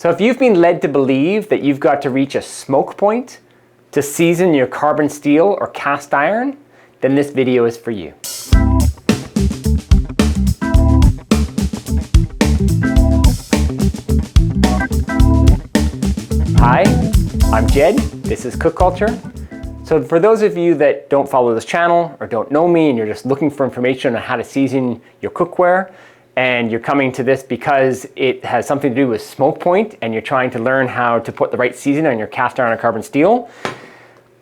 So if you've been led to believe that you've got to reach a smoke point to season your carbon steel or cast iron, then this video is for you. Hi, I'm Jed, this is Cook Culture. So for those of you that don't follow this channel or don't know me and you're just looking for information on how to season your cookware, and you're coming to this because it has something to do with smoke point and you're trying to learn how to put the right seasoning on your cast iron or carbon steel,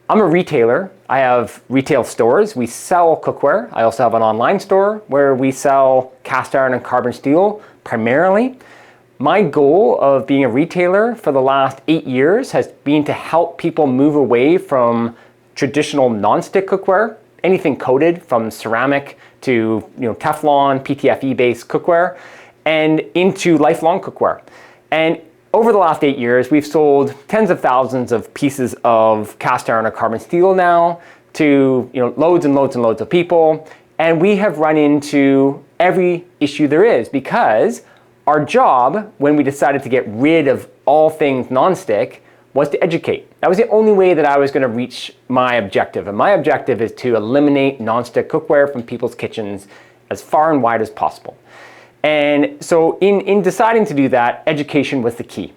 I'm a retailer. I have retail stores. We sell cookware. I also have an online store where we sell cast iron and carbon steel primarily. My goal of being a retailer for the last 8 years has been to help people move away from traditional non-stick cookware, anything coated from ceramic to Teflon, PTFE-based cookware, and into lifelong cookware. And over the last 8 years, we've sold tens of thousands of pieces of cast iron or carbon steel now to loads and loads and loads of people. And we have run into every issue there is because our job, when we decided to get rid of all things nonstick, was to educate. That was the only way that I was going to reach my objective. And my objective is to eliminate nonstick cookware from people's kitchens as far and wide as possible. And so in deciding to do that, education was the key.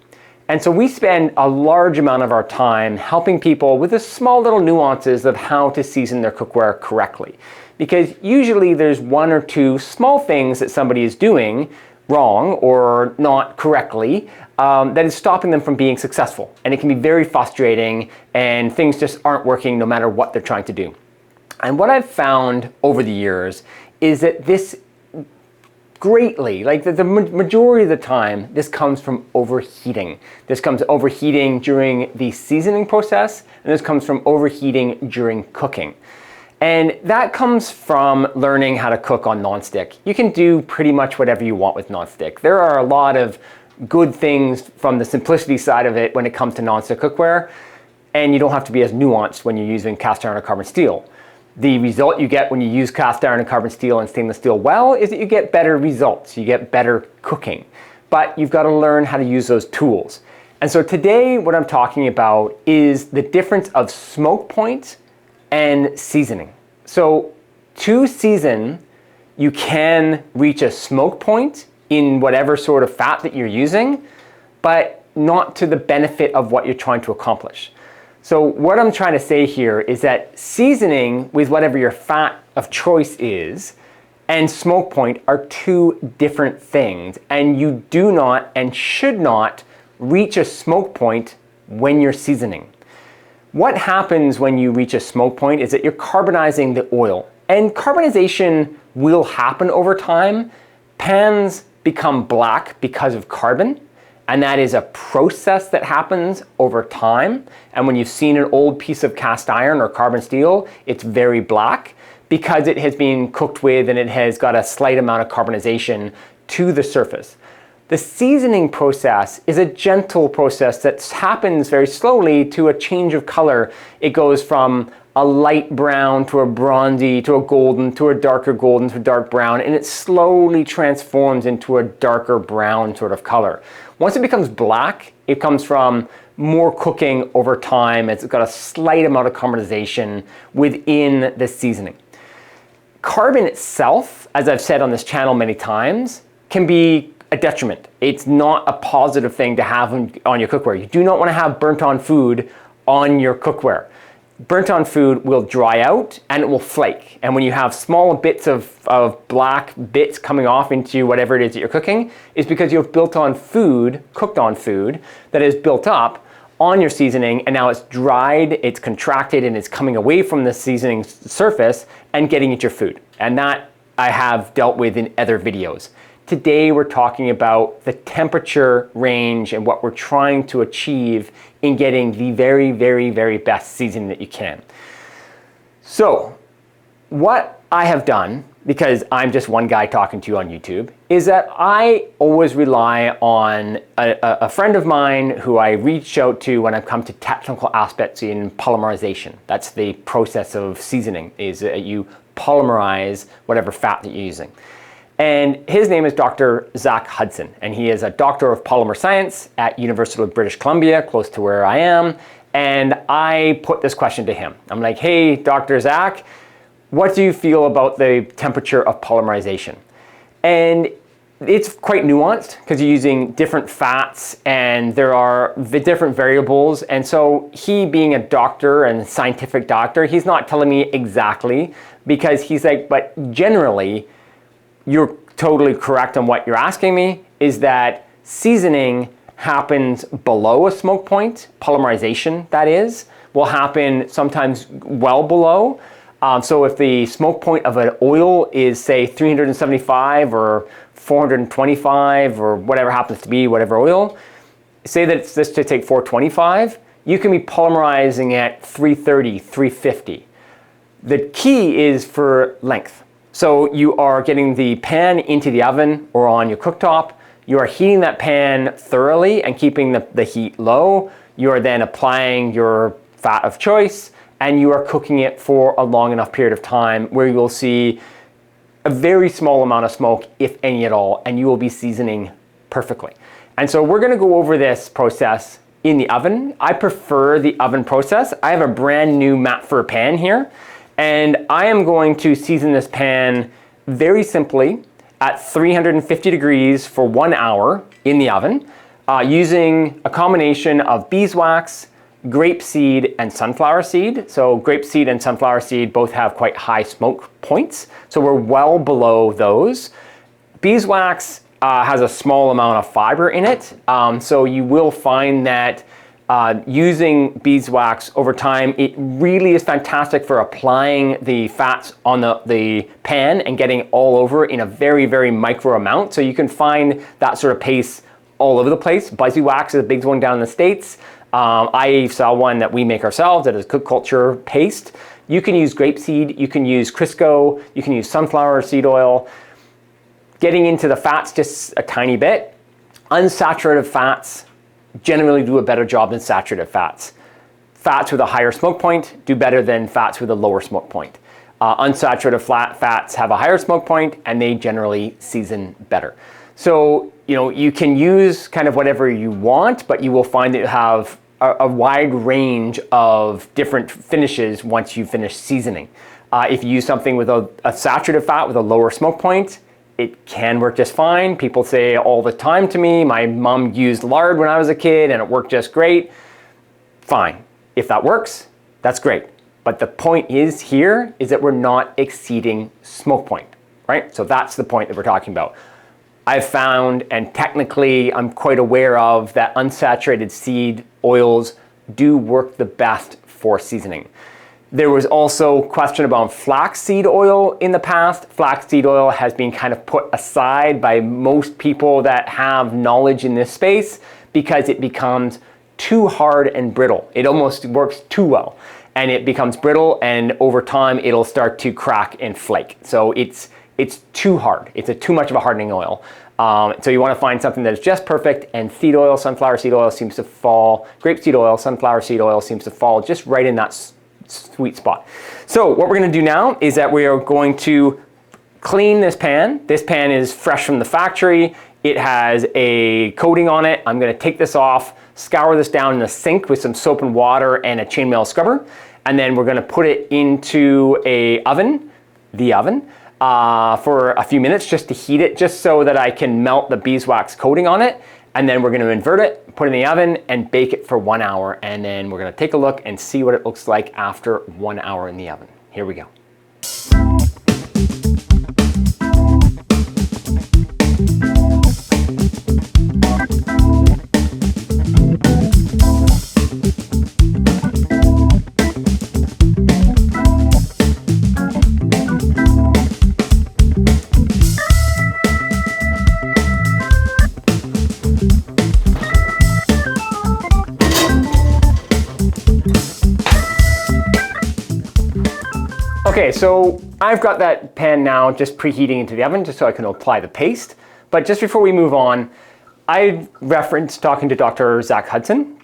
And so we spend a large amount of our time helping people with the small little nuances of how to season their cookware correctly. Because usually there's one or two small things that somebody is doing wrong or not correctly that is stopping them from being successful. And it can be very frustrating and things just aren't working no matter what they're trying to do. And what I've found over the years is that this greatly, like the majority of the time, this comes from overheating. This comes overheating during the seasoning process, and this comes from overheating during cooking. And that comes from learning how to cook on nonstick. You can do pretty much whatever you want with nonstick. There are a lot of good things from the simplicity side of it when it comes to nonstick cookware, and you don't have to be as nuanced when you're using cast iron or carbon steel. The result you get when you use cast iron and carbon steel and stainless steel well is that you get better results, you get better cooking. But you've got to learn how to use those tools. And so today what I'm talking about is the difference of smoke point and seasoning. So to season, you can reach a smoke point in whatever sort of fat that you're using, but not to the benefit of what you're trying to accomplish. So what I'm trying to say here is that seasoning with whatever your fat of choice is and smoke point are two different things, and you do not and should not reach a smoke point when you're seasoning. What happens when you reach a smoke point is that you're carbonizing the oil. And carbonization will happen over time. Pans become black because of carbon, and that is a process that happens over time. And when you've seen an old piece of cast iron or carbon steel, it's very black because it has been cooked with and it has got a slight amount of carbonization to the surface. The seasoning process is a gentle process that happens very slowly to a change of color. It goes from a light brown to a bronzy to a golden to a darker golden to a dark brown, and it slowly transforms into a darker brown sort of color. Once it becomes black, it comes from more cooking over time. It's got a slight amount of carbonization within the seasoning. Carbon itself, as I've said on this channel many times, can be a detriment. It's not a positive thing to have on your cookware. You do not want to have burnt on food on your cookware. Burnt on food will dry out and it will flake. And when you have small bits of black bits coming off into whatever it is that you're cooking, it's because you have built on food, cooked on food, that is built up on your seasoning, and now it's dried, it's contracted, and it's coming away from the seasoning surface and getting at your food. And that I have dealt with in other videos. Today we're talking about the temperature range and what we're trying to achieve in getting the very, very, very best seasoning that you can. So what I have done, because I'm just one guy talking to you on YouTube, is that I always rely on a friend of mine who I reach out to when I come to technical aspects in polymerization. That's the process of seasoning, is that you polymerize whatever fat that you're using. And his name is Dr. Zach Hudson, and he is a doctor of polymer science at University of British Columbia, close to where I am. And I put this question to him. I'm like, hey, Dr. Zach, what do you feel about the temperature of polymerization? And it's quite nuanced because you're using different fats and there are different variables. And so he, being a doctor and scientific doctor, he's not telling me exactly, because he's like, but generally, you're totally correct on what you're asking me, is that seasoning happens below a smoke point. Polymerization, that is, will happen sometimes well below. So if the smoke point of an oil is, say, 375 or 425 or whatever happens to be, whatever oil, say that it's this to take 425, you can be polymerizing at 330, 350. The key is for length. So you are getting the pan into the oven or on your cooktop. You are heating that pan thoroughly and keeping the heat low. You are then applying your fat of choice, and you are cooking it for a long enough period of time where you will see a very small amount of smoke, if any at all, and you will be seasoning perfectly. And so we're gonna go over this process in the oven. I prefer the oven process. I have a brand new mat fur pan here, and I am going to season this pan very simply at 350 degrees for 1 hour in the oven, using a combination of beeswax, grapeseed, and sunflower seed. So grapeseed and sunflower seed both have quite high smoke points, so we're well below those. Beeswax has a small amount of fiber in it, so you will find that using beeswax over time, it really is fantastic for applying the fats on the pan and getting all over in a very, very micro amount. So you can find that sort of paste all over the place. Buzzy wax is a big one down in the States. I sell one that we make ourselves that is Cook Culture paste. You can use grapeseed, you can use Crisco, you can use sunflower seed oil. Getting into the fats just a tiny bit. Unsaturated fats generally do a better job than saturated fats. Fats with a higher smoke point do better than fats with a lower smoke point. Unsaturated fats have a higher smoke point and they generally season better. So, you can use kind of whatever you want, but you will find that you have a wide range of different finishes once you finish seasoning. If you use something with a saturated fat with a lower smoke point, it can work just fine. People say all the time to me, my mom used lard when I was a kid and it worked just great. Fine. If that works, that's great. But the point is here is that we're not exceeding smoke point, right? So that's the point that we're talking about. I've found, and technically I'm quite aware of, that unsaturated seed oils do work the best for seasoning. There was also a question about flaxseed oil in the past. Flaxseed oil has been kind of put aside by most people that have knowledge in this space because it becomes too hard and brittle. It almost works too well and it becomes brittle, and over time it'll start to crack and flake. So it's too hard. It's too much of a hardening oil. So you want to find something that is just perfect, and seed oil, sunflower seed oil seems to fall, grapeseed oil, sunflower seed oil seems to fall just right in that sweet spot. So what we're going to do now is that we are going to clean this pan. This pan is fresh from the factory. It has a coating on it. I'm going to take this off, scour this down in the sink with some soap and water and a chainmail scrubber, and then we're going to put it into the oven, for a few minutes just to heat it, just so that I can melt the beeswax coating on it. And then we're going to invert it, put it in the oven, and bake it for 1 hour. And then we're going to take a look and see what it looks like after 1 hour in the oven. Here we go. Okay, so I've got that pan now just preheating into the oven just so I can apply the paste. But just before we move on, I referenced talking to Dr. Zach Hudson,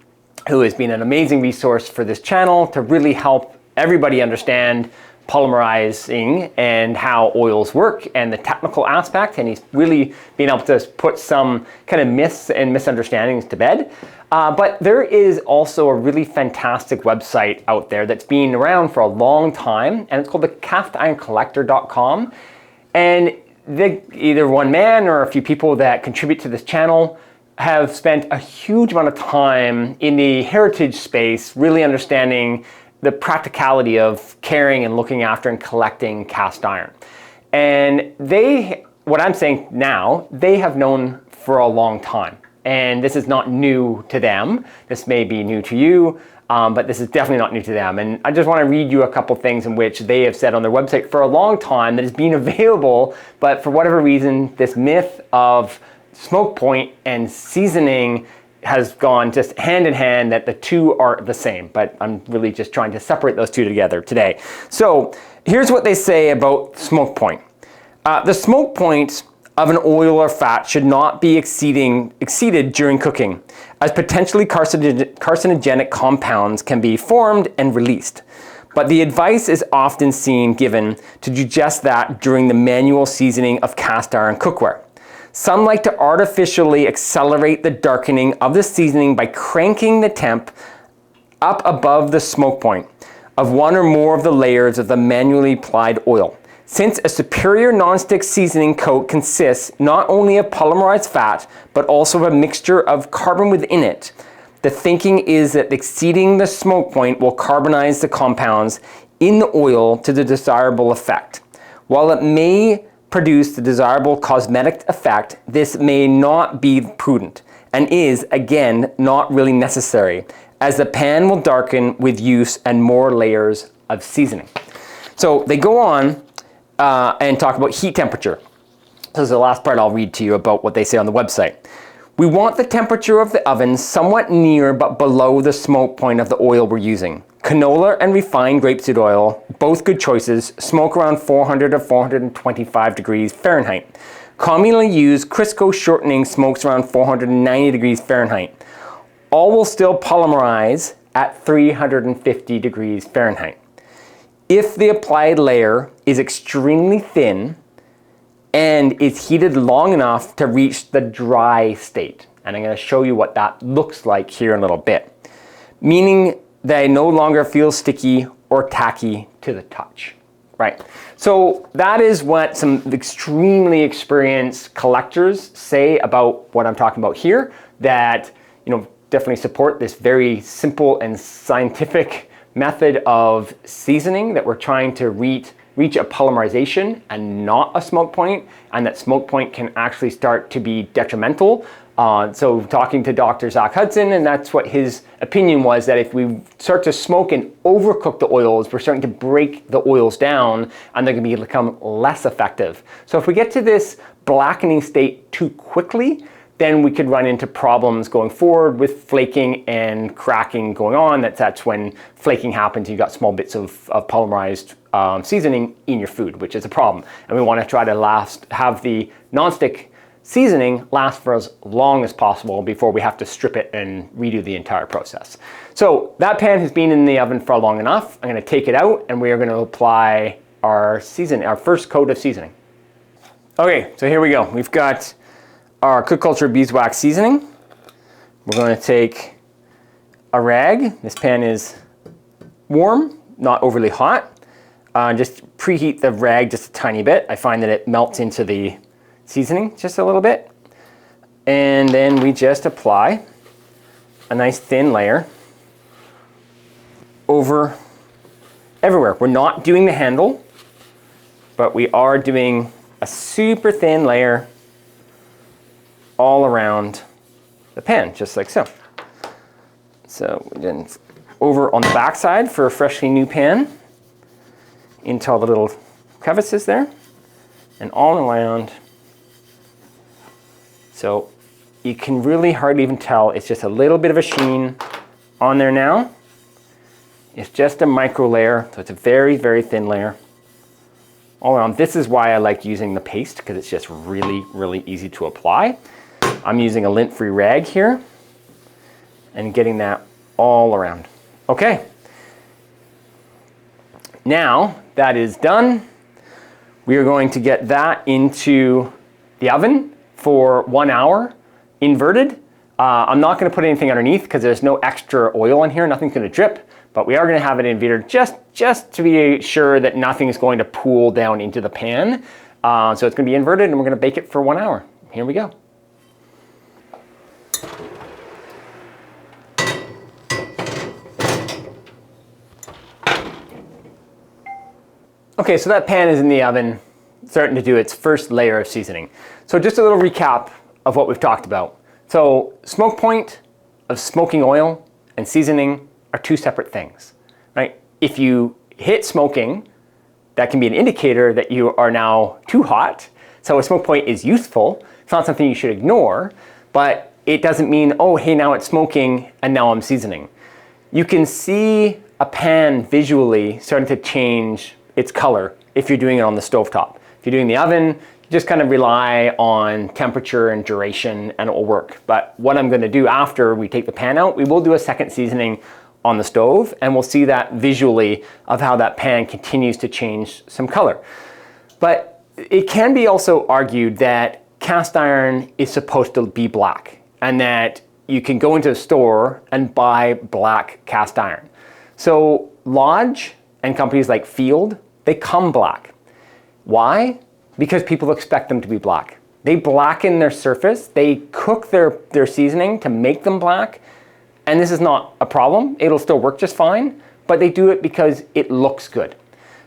who has been an amazing resource for this channel to really help everybody understand polymerizing and how oils work and the technical aspect, and he's really been able to put some kind of myths and misunderstandings to bed. But there is also a really fantastic website out there that's been around for a long time, and it's called the castironcollector.com. And either one man or a few people that contribute to this channel have spent a huge amount of time in the heritage space, really understanding the practicality of carrying and looking after and collecting cast iron. And what I'm saying now, they have known for a long time. And this is not new to them. This may be new to you, but this is definitely not new to them. And I just want to read you a couple things in which they have said on their website for a long time that has been available, but for whatever reason, this myth of smoke point and seasoning has gone just hand in hand, that the two are the same, but I'm really just trying to separate those two together today. So here's what they say about smoke point. The smoke point of an oil or fat should not be exceeded during cooking, as potentially carcinogenic compounds can be formed and released. But the advice is often given to do just that during the manual seasoning of cast iron cookware. Some like to artificially accelerate the darkening of the seasoning by cranking the temp up above the smoke point of one or more of the layers of the manually applied oil. Since a superior nonstick seasoning coat consists not only of polymerized fat, but also of a mixture of carbon within it, the thinking is that exceeding the smoke point will carbonize the compounds in the oil to the desirable effect. While it may produce the desirable cosmetic effect, this may not be prudent and is, again, not really necessary, as the pan will darken with use and more layers of seasoning. So they go on and talk about heat temperature. This is the last part I'll read to you about what they say on the website. We want the temperature of the oven somewhat near but below the smoke point of the oil we're using. Canola and refined grapeseed oil, both good choices, smoke around 400 to 425 degrees Fahrenheit. Commonly used Crisco shortening smokes around 490 degrees Fahrenheit. All will still polymerize at 350 degrees Fahrenheit. If the applied layer is extremely thin and is heated long enough to reach the dry state, and I'm going to show you what that looks like here in a little bit, meaning they no longer feel sticky or tacky to the touch, right? So that is what some extremely experienced collectors say about what I'm talking about here, that, definitely support this very simple and scientific method of seasoning, that we're trying to reach a polymerization and not a smoke point, and that smoke point can actually start to be detrimental. So talking to Dr. Zach Hudson, and that's what his opinion was, that if we start to smoke and overcook the oils, we're starting to break the oils down and they're going to become less effective. So if we get to this blackening state too quickly, then we could run into problems going forward with flaking and cracking going on. That's when flaking happens. You've got small bits of polymerized seasoning in your food, which is a problem. And we want to try to have the nonstick seasoning last for as long as possible before we have to strip it and redo the entire process. So that pan has been in the oven for long enough. I'm going to take it out and we are going to apply our first coat of seasoning. Okay, so here we go. We've got our Cook Culture beeswax seasoning. We're going to take a rag. This pan is warm, not overly hot. Just preheat the rag just a tiny bit. I find that it melts into the seasoning just a little bit. And then we just apply a nice thin layer over everywhere. We're not doing the handle, but we are doing a super thin layer all around the pan, just like so. So then over on the back side for a freshly new pan, into all the little crevices there, and all around. So you can really hardly even tell. It's just a little bit of a sheen on there now. It's just a micro layer, so it's a very, very thin layer all around. This is why I like using the paste, because it's just really, really easy to apply. I'm using a lint-free rag here and getting that all around. Okay. Now that is done, we are going to get that into the oven for 1 hour, inverted. I'm not going to put anything underneath because there's no extra oil in here, nothing's going to drip, but we are going to have it inverted just to be sure that nothing is going to pool down into the pan. So it's going to be inverted and we're going to bake it for 1 hour. Here we go. Okay, so that pan is in the oven, starting to do its first layer of seasoning. So just a little recap of what we've talked about. So smoke point of smoking oil and seasoning are two separate things, right? If you hit smoking, that can be an indicator that you are now too hot. So a smoke point is useful. It's not something you should ignore, but it doesn't mean, oh, hey, now it's smoking and now I'm seasoning. You can see a pan visually starting to change its color if you're doing it on the stovetop. If you're doing the oven, just kind of rely on temperature and duration and it will work. But what I'm going to do after we take the pan out, we will do a second seasoning on the stove and we'll see that visually of how that pan continues to change some color. But it can be also argued that cast iron is supposed to be black and that you can go into a store and buy black cast iron. So Lodge and companies like Field, they come black. Why? Because people expect them to be black. They blacken their surface, they cook their seasoning to make them black, and this is not a problem. It'll still work just fine, but they do it because it looks good.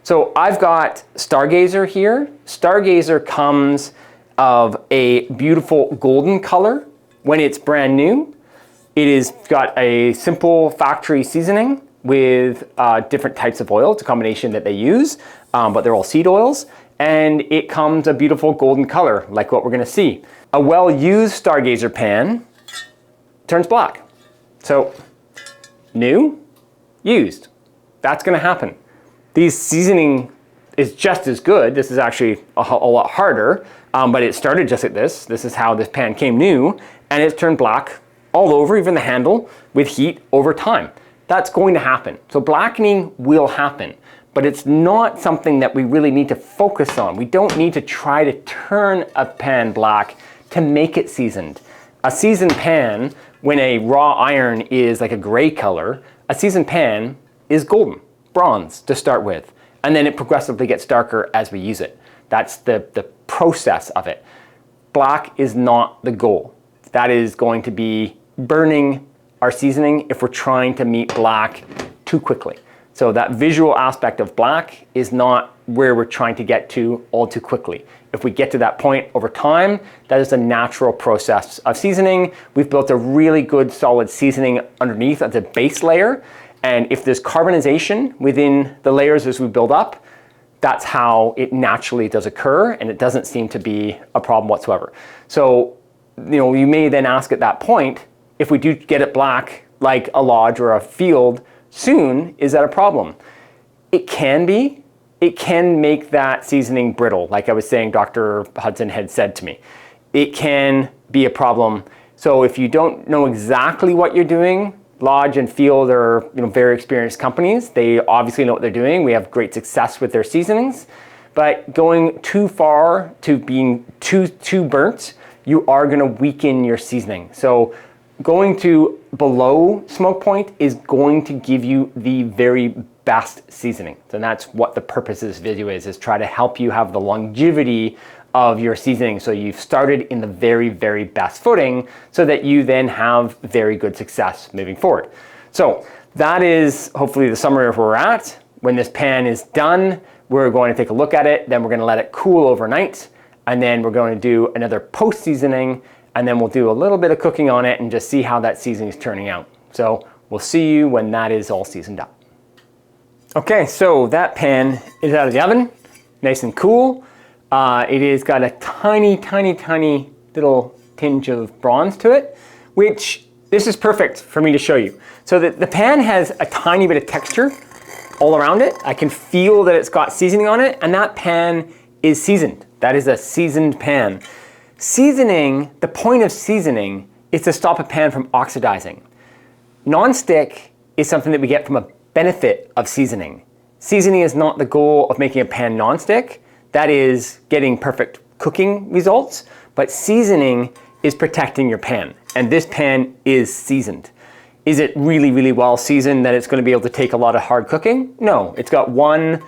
So I've got Stargazer here. Stargazer comes of a beautiful golden color when it's brand new. It has got a simple factory seasoning with different types of oil. It's a combination that they use, but they're all seed oils. And it comes a beautiful golden color, like what we're gonna see. A well-used Stargazer pan turns black. So, new, used. That's gonna happen. These seasoning is just as good. This is actually a lot harder, but it started just like this. This is how this pan came new, and it's turned black all over, even the handle, with heat over time. That's going to happen. So blackening will happen. But it's not something that we really need to focus on. We don't need to try to turn a pan black to make it seasoned. A seasoned pan, when a raw iron is like a gray color, a seasoned pan is golden, bronze to start with. And then it progressively gets darker as we use it. That's the process of it. Black is not the goal. That is going to be burning our seasoning if we're trying to meet black too quickly. So that visual aspect of black is not where we're trying to get to all too quickly. If we get to that point over time, that is a natural process of seasoning. We've built a really good solid seasoning underneath at the base layer. And if there's carbonization within the layers as we build up, that's how it naturally does occur, and it doesn't seem to be a problem whatsoever. So, you may then ask at that point, if we do get it black, like a Lodge or a Field, soon, is that a problem? It can be. It can make that seasoning brittle, like I was saying Dr. Hudson had said to me. It can be a problem. So if you don't know exactly what you're doing, Lodge and Field are very experienced companies. They obviously know what they're doing. We have great success with their seasonings. But going too far to being too burnt, you are going to weaken your seasoning. So going to below smoke point is going to give you the very best seasoning. And that's what the purpose of this video is try to help you have the longevity of your seasoning. So you've started in the very, very best footing so that you then have very good success moving forward. So that is hopefully the summary of where we're at. When this pan is done, we're going to take a look at it, then we're going to let it cool overnight, and then we're going to do another post seasoning, and then we'll do a little bit of cooking on it and just see how that seasoning is turning out. So we'll see you when that is all seasoned up. Okay, so that pan is out of the oven, nice and cool. It has got a tiny, tiny, tiny little tinge of bronze to it, which this is perfect for me to show you. So the pan has a tiny bit of texture all around it. I can feel that it's got seasoning on it, and that pan is seasoned. That is a seasoned pan. Seasoning, the point of seasoning is to stop a pan from oxidizing. Non-stick is something that we get from a benefit of seasoning. Seasoning is not the goal of making a pan nonstick. That is getting perfect cooking results, but seasoning is protecting your pan. And this pan is seasoned. Is it really, really well seasoned that it's going to be able to take a lot of hard cooking? No, it's got one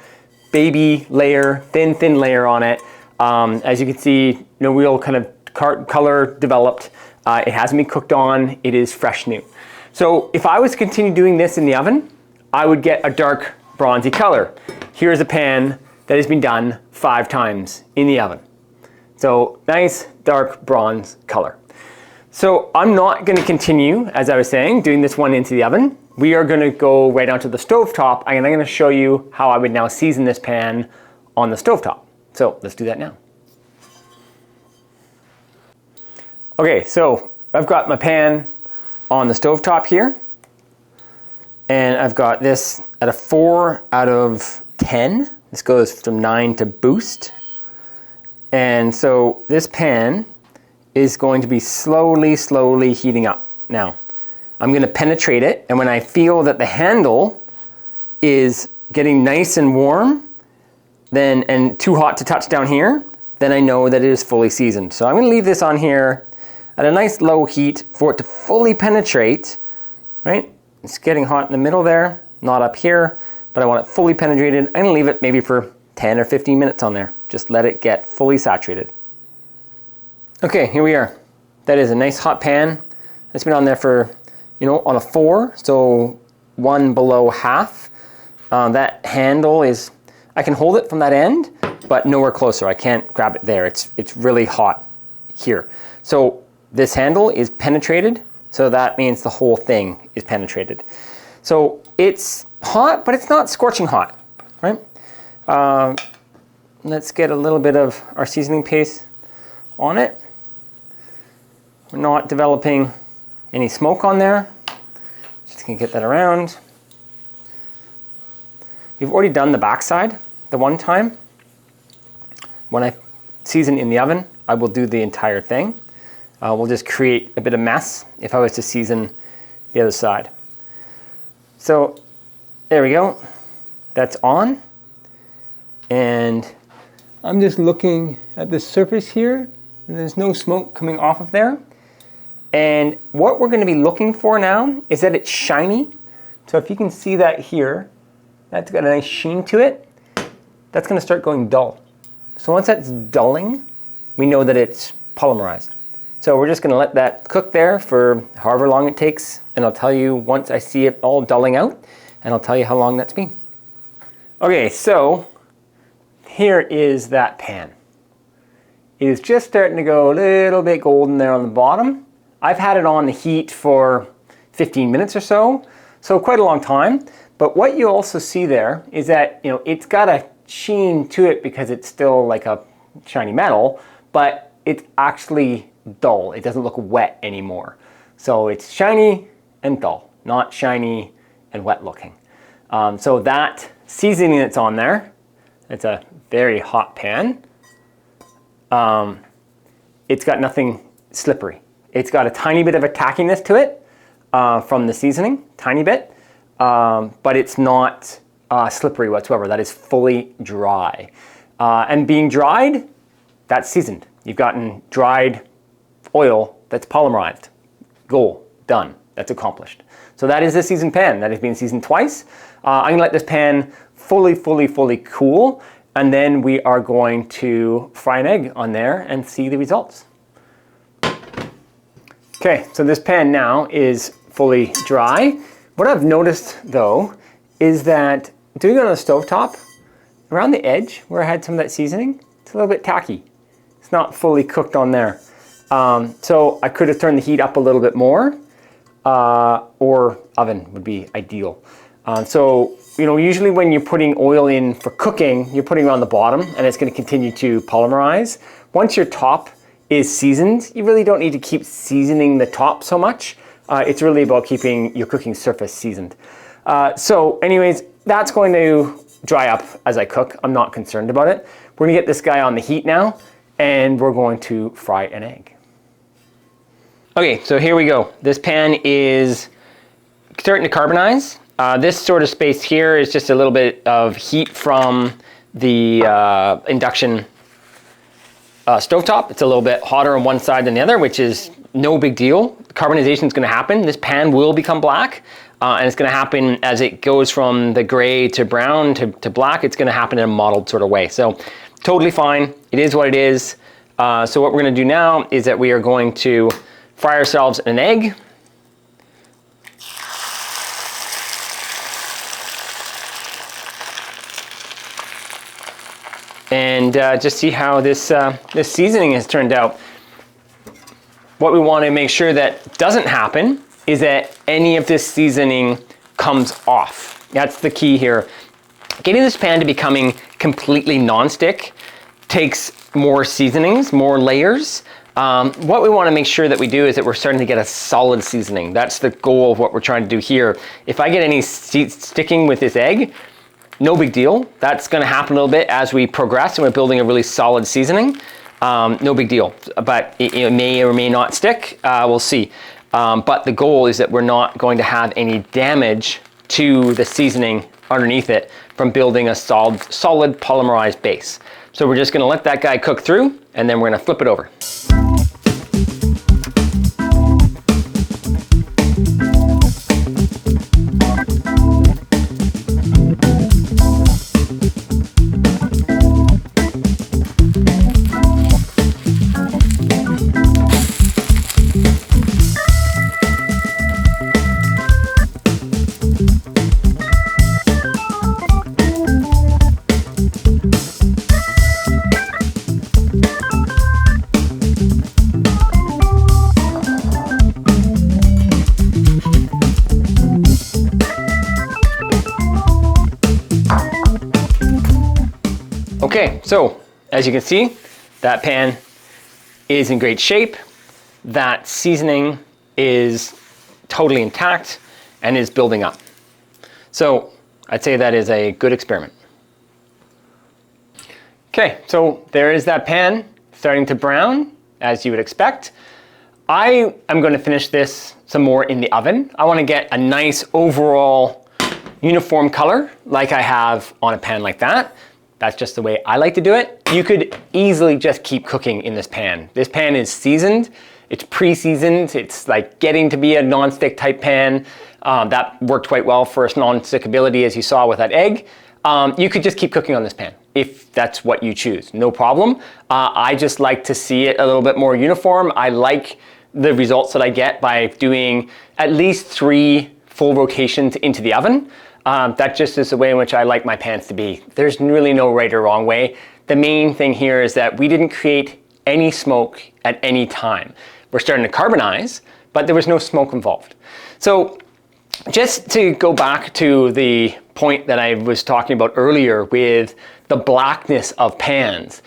baby layer, thin layer on it. As you can see, no real kind of color developed. It hasn't been cooked on. It is fresh new. So if I was to continue doing this in the oven, I would get a dark bronzy color. Here's a pan that has been done 5 times in the oven. So nice dark bronze color. So I'm not going to continue, as I was saying, doing this one into the oven. We are going to go right onto the stovetop, and I'm going to show you how I would now season this pan on the stovetop. So let's do that now. Okay, so I've got my pan on the stovetop here, and I've got this at a 4 out of 10. This goes from 9 to boost. And so this pan is going to be slowly heating up. Now, I'm going to penetrate it, and when I feel that the handle is getting nice and warm, then and too hot to touch down here, then I know that it is fully seasoned. So I'm going to leave this on here at a nice low heat for it to fully penetrate, right? It's getting hot in the middle there, not up here, but I want it fully penetrated. I'm going to leave it maybe for 10 or 15 minutes on there. Just let it get fully saturated. Okay, here we are. That is a nice hot pan. It's been on there for, on a 4, so 1 below half. That handle is, I can hold it from that end, but nowhere closer. I can't grab it there. It's really hot here. So this handle is penetrated, so that means the whole thing is penetrated. So it's hot, but it's not scorching hot, right? Let's get a little bit of our seasoning paste on it. We're not developing any smoke on there. Just gonna get that around. We've already done the backside the one time. When I season in the oven, I will do the entire thing. We'll just create a bit of mess if I was to season the other side. So there we go. That's on. And I'm just looking at the surface here, and there's no smoke coming off of there. And what we're going to be looking for now is that it's shiny. So if you can see that here, that's got a nice sheen to it. That's going to start going dull. So once that's dulling, we know that it's polymerized. So we're just going to let that cook there for however long it takes, and I'll tell you once I see it all dulling out, and I'll tell you how long that's been. Okay, so here is that pan. It is just starting to go a little bit golden there on the bottom. I've had it on the heat for 15 minutes or so quite a long time. But what you also see there is that, it's got a sheen to it because it's still like a shiny metal, but it's actually dull. It doesn't look wet anymore. So it's shiny and dull, not shiny and wet looking. So that seasoning that's on there, it's a very hot pan. It's got nothing slippery. It's got a tiny bit of a tackiness to it from the seasoning, tiny bit, but it's not slippery whatsoever. That is fully dry. And being dried, that's seasoned. You've gotten dried oil that's polymerized. Goal, done, that's accomplished. So that is a seasoned pan. That has been seasoned twice. I'm gonna let this pan fully cool, and then we are going to fry an egg on there and see the results. Okay, so this pan now is fully dry. What I've noticed though is that doing it on the stovetop, around the edge where I had some of that seasoning, it's a little bit tacky. It's not fully cooked on there. So I could have turned the heat up a little bit more, or oven would be ideal. So usually when you're putting oil in for cooking, you're putting it on the bottom and it's going to continue to polymerize. Once your top is seasoned, you really don't need to keep seasoning the top so much. It's really about keeping your cooking surface seasoned. So anyways, that's going to dry up as I cook. I'm not concerned about it. We're gonna get this guy on the heat now, and we're going to fry an egg. Okay, so here we go. This pan is starting to carbonize, This sort of space here is just a little bit of heat from the induction stovetop. It's a little bit hotter on one side than the other, which is no big deal. Carbonization is going to happen. This pan will become black, and it's going to happen as it goes from the gray to brown to black. It's going to happen in a mottled sort of way. So totally fine. It is what it is. So what we're going to do now is that we are going to fry ourselves an egg. And just see how this seasoning has turned out. What we want to make sure that doesn't happen is that any of this seasoning comes off. That's the key here. Getting this pan to becoming completely non-stick takes more seasonings, more layers. What we want to make sure that we do is that we're starting to get a solid seasoning. That's the goal of what we're trying to do here. If I get any sticking with this egg, no big deal. That's going to happen a little bit as we progress and we're building a really solid seasoning. No big deal, but it may or may not stick. We'll see. But the goal is that we're not going to have any damage to the seasoning underneath it from building a solid polymerized base. So we're just going to let that guy cook through, and then we're going to flip it over. Okay, so as you can see, that pan is in great shape. That seasoning is totally intact and is building up. So I'd say that is a good experiment. Okay, so there is that pan starting to brown, as you would expect. I am going to finish this some more in the oven. I want to get a nice overall uniform color like I have on a pan like that. That's just the way I like to do it. You could easily just keep cooking in this pan. This pan is seasoned, it's pre-seasoned, it's like getting to be a non-stick type pan. That worked quite well for its non-stick ability, as you saw with that egg. You could just keep cooking on this pan if that's what you choose, no problem. I just like to see it a little bit more uniform. I like the results that I get by doing at least 3 full rotations into the oven. That just is the way in which I like my pans to be. There's really no right or wrong way. The main thing here is that we didn't create any smoke at any time. We're starting to carbonize, but there was no smoke involved. So just to go back to the point that I was talking about earlier with the blackness of pans,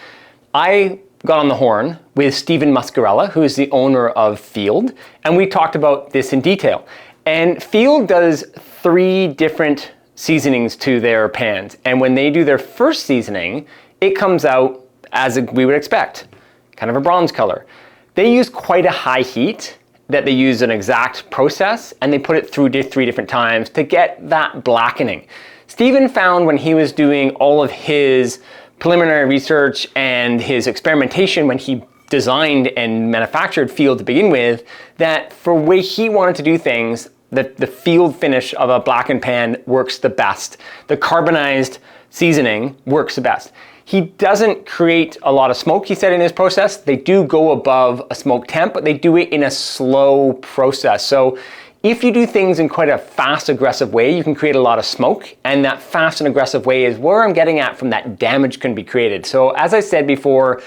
I got on the horn with Stephen Muscarella, who is the owner of Field, and we talked about this in detail. And Field does 3 different seasonings to their pans. And when they do their first seasoning, it comes out as we would expect, kind of a bronze color. They use quite a high heat that they use an exact process, and they put it through 3 different times to get that blackening. Stephen found when he was doing all of his preliminary research and his experimentation when he designed and manufactured Field to begin with, that for the way he wanted to do things, the Field finish of a blackened pan works the best. The carbonized seasoning works the best. He doesn't create a lot of smoke, he said, in his process. They do go above a smoke temp, but they do it in a slow process. So if you do things in quite a fast, aggressive way, you can create a lot of smoke, and that fast and aggressive way is where I'm getting at from that damage can be created. So as I said before,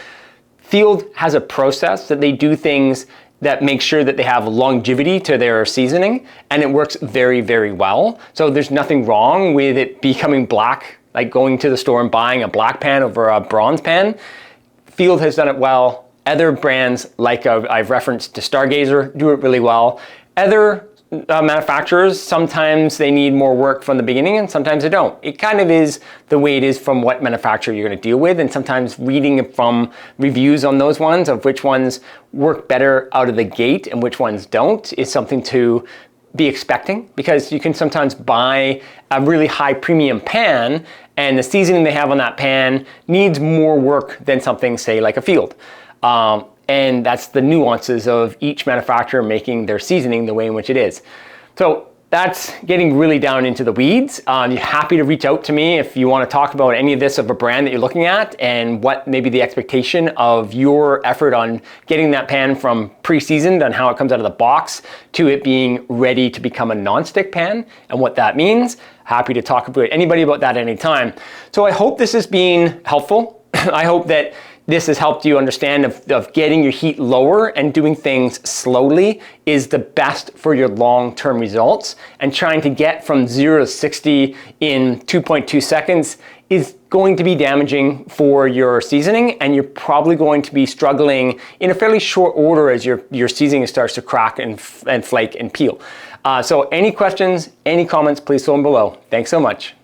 Field has a process that they do things that make sure that they have longevity to their seasoning, and it works very, very well. So there's nothing wrong with it becoming black, like going to the store and buying a black pan over a bronze pan. Field has done it well. Other brands, like I've referenced to Stargazer, do it really well. Other manufacturers, sometimes they need more work from the beginning and sometimes they don't. It kind of is the way it is from what manufacturer you're going to deal with, and sometimes reading from reviews on those ones of which ones work better out of the gate and which ones don't is something to be expecting, because you can sometimes buy a really high premium pan and the seasoning they have on that pan needs more work than something, say, like a Field. And that's the nuances of each manufacturer making their seasoning the way in which it is. So that's getting really down into the weeds. You're happy to reach out to me if you want to talk about any of this of a brand that you're looking at and what maybe the expectation of your effort on getting that pan from pre-seasoned and how it comes out of the box to it being ready to become a non-stick pan and what that means. Happy to talk about anybody about that anytime. So I hope this has been helpful. I hope that this has helped you understand of getting your heat lower and doing things slowly is the best for your long-term results, and trying to get from 0 to 60 in 2.2 seconds is going to be damaging for your seasoning, and you're probably going to be struggling in a fairly short order as your seasoning starts to crack and flake and peel. So any questions, any comments, please throw them below. Thanks so much.